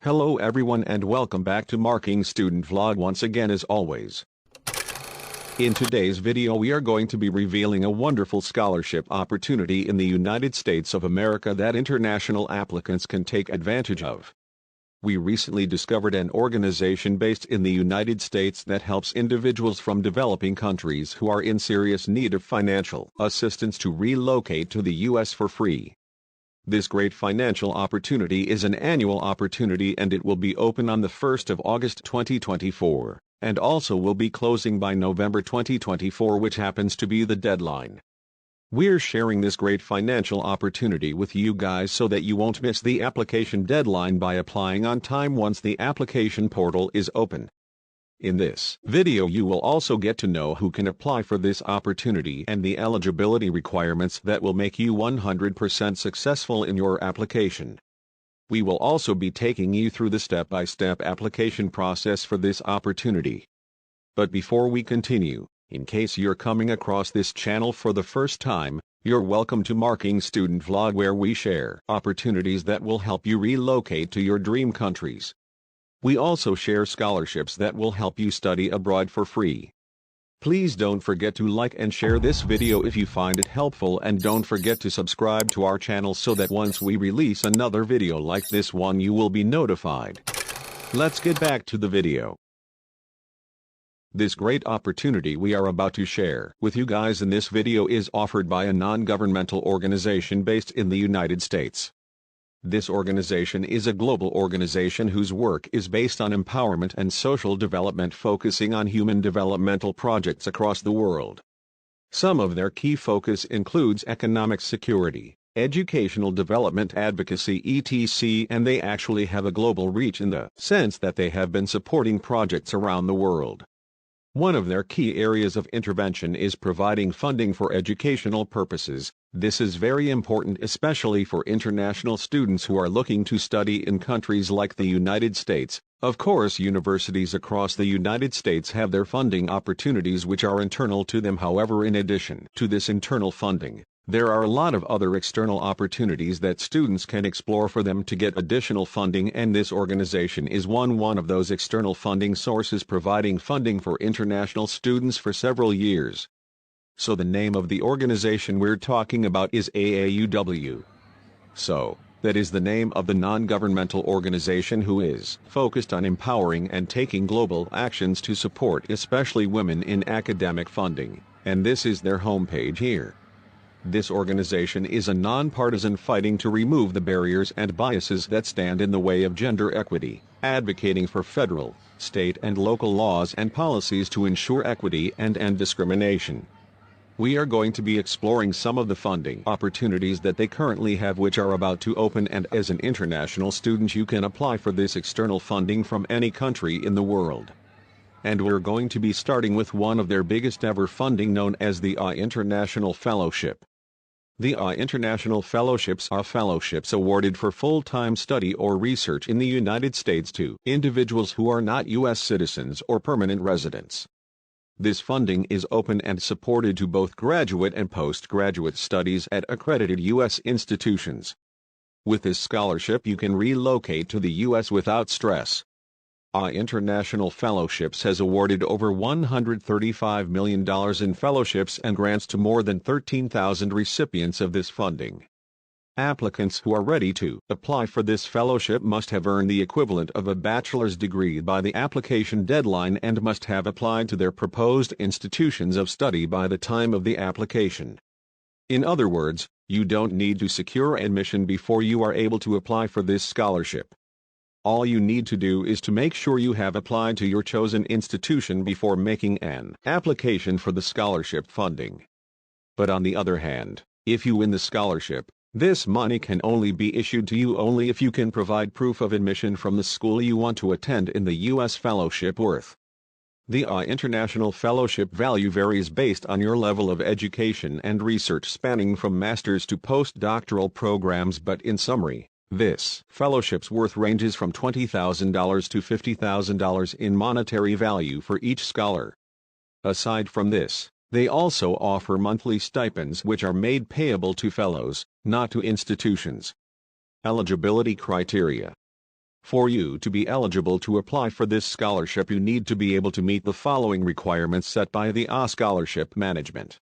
Hello everyone and welcome back to Marking Student Vlog once again as always. In today's video we are going to be revealing a wonderful scholarship opportunity in the United States of America that international applicants can take advantage of. We recently discovered an organization based in the United States that helps individuals from developing countries who are in serious need of financial assistance to relocate to the U.S. for free. This great financial opportunity is an annual opportunity and it will be open on the 1st of August 2024, and also will be closing by November 2024, which happens to be the deadline. We're sharing this great financial opportunity with you guys so that you won't miss the application deadline by applying on time once the application portal is open. In this video you will also get to know who can apply for this opportunity and the eligibility requirements that will make you 100% successful in your application. We will also be taking you through the step-by-step application process for this opportunity. But before we continue, in case you're coming across this channel for the first time, you're welcome to Marking Student Vlog, where we share opportunities that will help you relocate to your dream countries. We also share scholarships that will help you study abroad for free. Please don't forget to like and share this video if you find it helpful, and don't forget to subscribe to our channel so that once we release another video like this one you will be notified. Let's get back to the video. This great opportunity we are about to share with you guys in this video is offered by a non-governmental organization based in the United States. This organization is a global organization whose work is based on empowerment and social development, focusing on human developmental projects across the world. Some of their key focus includes economic security, educational development, advocacy, etc., and they actually have a global reach in the sense that they have been supporting projects around the world. One of their key areas of intervention is providing funding for educational purposes. This is very important, especially for international students who are looking to study in countries like the United States. Of course, universities across the United States have their funding opportunities which are internal to them. However, in addition to this internal funding, there are a lot of other external opportunities that students can explore for them to get additional funding, and this organization is one of those external funding sources, providing funding for international students for several years. So the name of the organization we're talking about is AAUW. So, that is the name of the non-governmental organization who is focused on empowering and taking global actions to support especially women in academic funding, and this is their homepage here. This organization is a nonpartisan fighting to remove the barriers and biases that stand in the way of gender equity, advocating for federal, state and local laws and policies to ensure equity and end discrimination. We are going to be exploring some of the funding opportunities that they currently have which are about to open, and as an international student you can apply for this external funding from any country in the world. And we're going to be starting with one of their biggest ever funding, known as the International Fellowship. The International Fellowships are fellowships awarded for full-time study or research in the United States to individuals who are not U.S. citizens or permanent residents. This funding is open and supported to both graduate and postgraduate studies at accredited U.S. institutions. With this scholarship you can relocate to the U.S. without stress. International Fellowships has awarded over $135 million in fellowships and grants to more than 13,000 recipients of this funding. Applicants who are ready to apply for this fellowship must have earned the equivalent of a bachelor's degree by the application deadline and must have applied to their proposed institutions of study by the time of the application. In other words, you don't need to secure admission before you are able to apply for this scholarship. All you need to do is to make sure you have applied to your chosen institution before making an application for the scholarship funding. But on the other hand, if you win the scholarship, this money can only be issued to you only if you can provide proof of admission from the school you want to attend in the U.S. fellowship worth. The International Fellowship value varies based on your level of education and research, spanning from master's to postdoctoral programs, but in summary, this fellowship's worth ranges from $20,000 to $50,000 in monetary value for each scholar. Aside from this, they also offer monthly stipends which are made payable to fellows, not to institutions. Eligibility criteria. For you to be eligible to apply for this scholarship, you need to be able to meet the following requirements set by the Scholarship Management.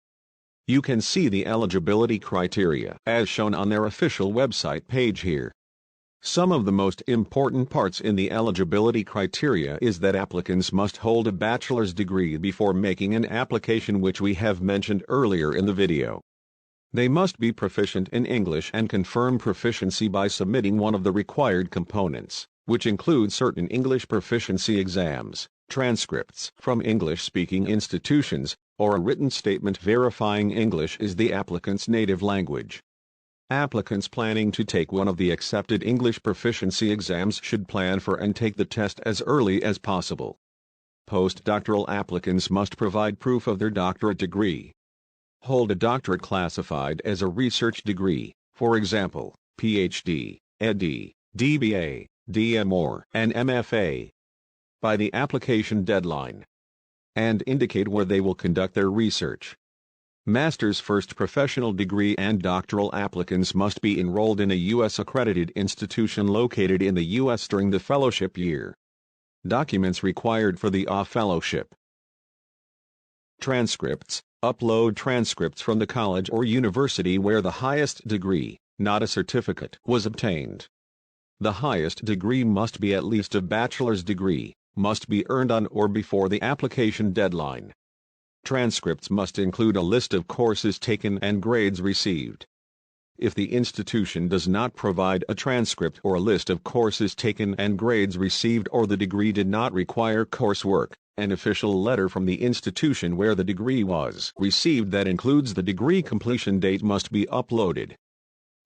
You can see the eligibility criteria as shown on their official website page here. Some of the most important parts in the eligibility criteria is that applicants must hold a bachelor's degree before making an application, which we have mentioned earlier in the video. They must be proficient in English and confirm proficiency by submitting one of the required components, which include certain English proficiency exams, transcripts from English-speaking institutions, or a written statement verifying English is the applicant's native language. Applicants planning to take one of the accepted English proficiency exams should plan for and take the test as early as possible. Postdoctoral applicants must provide proof of their doctorate degree. Hold a doctorate classified as a research degree, for example, PhD, ED, DBA, DM or an MFA, by the application deadline, and indicate where they will conduct their research. Master's first professional degree and doctoral applicants must be enrolled in a U.S. accredited institution located in the U.S. during the fellowship year. Documents required for the fellowship. Transcripts. Upload transcripts from the college or university where the highest degree, not a certificate, was obtained. The highest degree must be at least a bachelor's degree, must be earned on or before the application deadline. Transcripts must include a list of courses taken and grades received. If the institution does not provide a transcript or a list of courses taken and grades received, or the degree did not require coursework, an official letter from the institution where the degree was received that includes the degree completion date must be uploaded.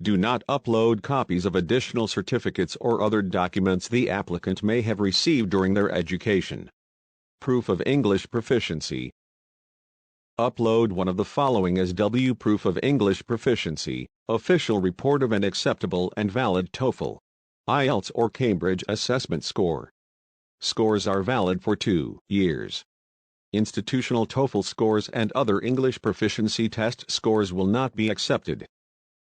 Do not upload copies of additional certificates or other documents the applicant may have received during their education. Proof of English proficiency. Upload one of the following as proof of English proficiency: official report of an acceptable and valid TOEFL, IELTS or Cambridge assessment score. Scores are valid for 2 years. Institutional TOEFL scores and other English proficiency test scores will not be accepted.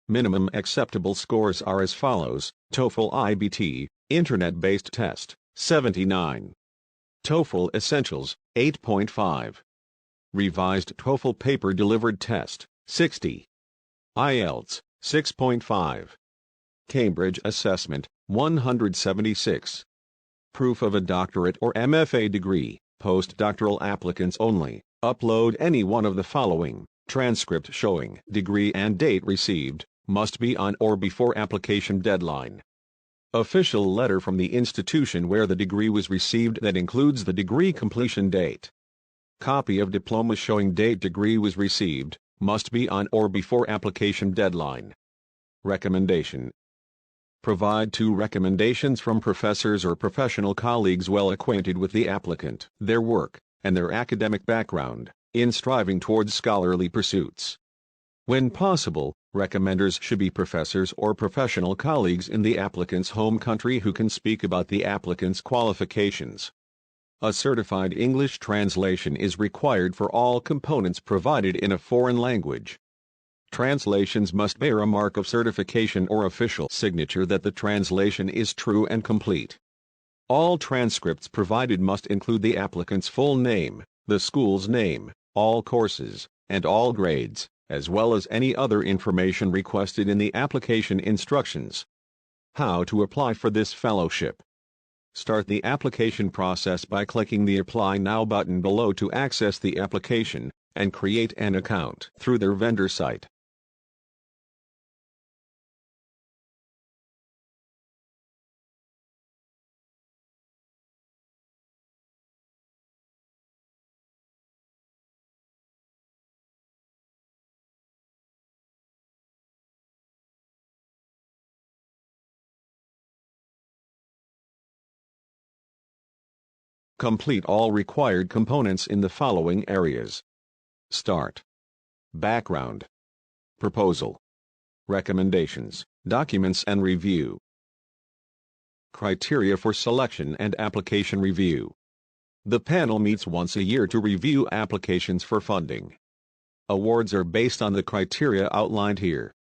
Minimum acceptable scores are as follows: TOEFL IBT, Internet-based test, 79. TOEFL Essentials, 8.5. Revised TOEFL paper delivered test, 60. IELTS, 6.5. Cambridge assessment, 176. Proof of a doctorate or MFA degree. Postdoctoral applicants only. Upload any one of the following: transcript showing degree and date received, must be on or before application deadline. Official letter from the institution where the degree was received that includes the degree completion date. Copy of diploma showing date degree was received, must be on or before application deadline. Recommendation. Provide 2 recommendations from professors or professional colleagues well acquainted with the applicant, their work, and their academic background, in striving towards scholarly pursuits. When possible, recommenders should be professors or professional colleagues in the applicant's home country who can speak about the applicant's qualifications. A certified English translation is required for all components provided in a foreign language. Translations must bear a mark of certification or official signature that the translation is true and complete. All transcripts provided must include the applicant's full name, the school's name, all courses, and all grades, as well as any other information requested in the application instructions. How to apply for this fellowship. Start the application process by clicking the Apply Now button below to access the application, and create an account through their vendor site. Complete all required components in the following areas: Start, Background, Proposal, Recommendations, Documents and Review. Criteria for selection and application review. The panel meets once a year to review applications for funding. Awards are based on the criteria outlined here.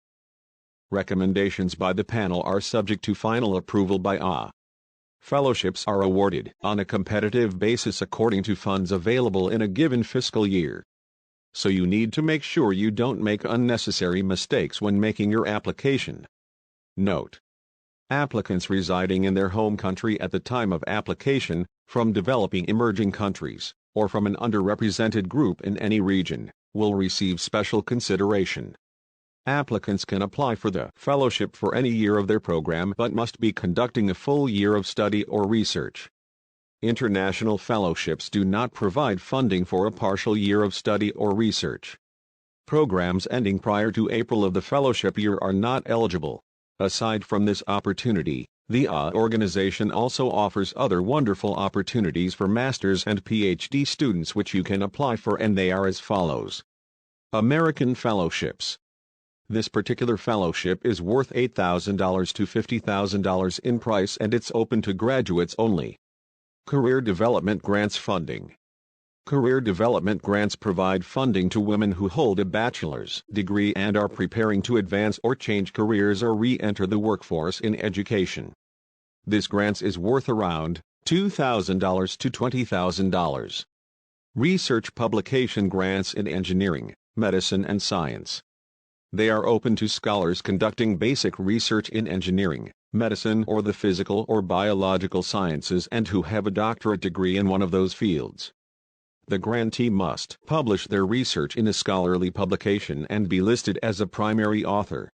Recommendations by the panel are subject to final approval by Fellowships are awarded on a competitive basis according to funds available in a given fiscal year. So you need to make sure you don't make unnecessary mistakes when making your application. Note: applicants residing in their home country at the time of application, from developing emerging countries, or from an underrepresented group in any region, will receive special consideration. Applicants can apply for the fellowship for any year of their program but must be conducting a full year of study or research. International fellowships do not provide funding for a partial year of study or research. Programs ending prior to April of the fellowship year are not eligible. Aside from this opportunity, the organization also offers other wonderful opportunities for master's and PhD students which you can apply for, and they are as follows. American Fellowships. This particular fellowship is worth $8,000 to $50,000 in price, and it's open to graduates only. Career Development Grants Funding. Career development grants provide funding to women who hold a bachelor's degree and are preparing to advance or change careers or re-enter the workforce in education. This grant is worth around $2,000 to $20,000. Research publication grants in engineering, medicine, and science. They are open to scholars conducting basic research in engineering, medicine, or the physical or biological sciences and who have a doctorate degree in one of those fields. The grantee must publish their research in a scholarly publication and be listed as a primary author.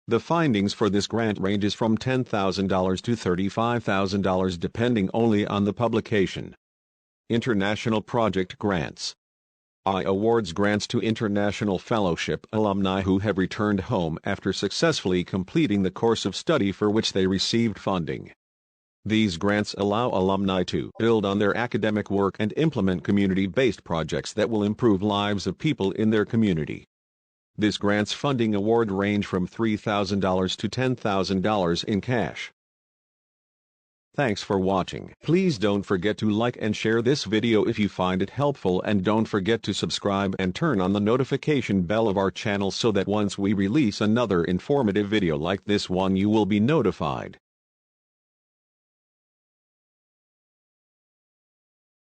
The findings for this grant ranges from $10,000 to $35,000 depending only on the publication. International Project Grants. I awards grants to international fellowship alumni who have returned home after successfully completing the course of study for which they received funding. These grants allow alumni to build on their academic work and implement community-based projects that will improve lives of people in their community. This grants funding award range from $3,000 to $10,000 in cash. Thanks for watching. Please don't forget to like and share this video if you find it helpful, and don't forget to subscribe and turn on the notification bell of our channel so that once we release another informative video like this one you will be notified.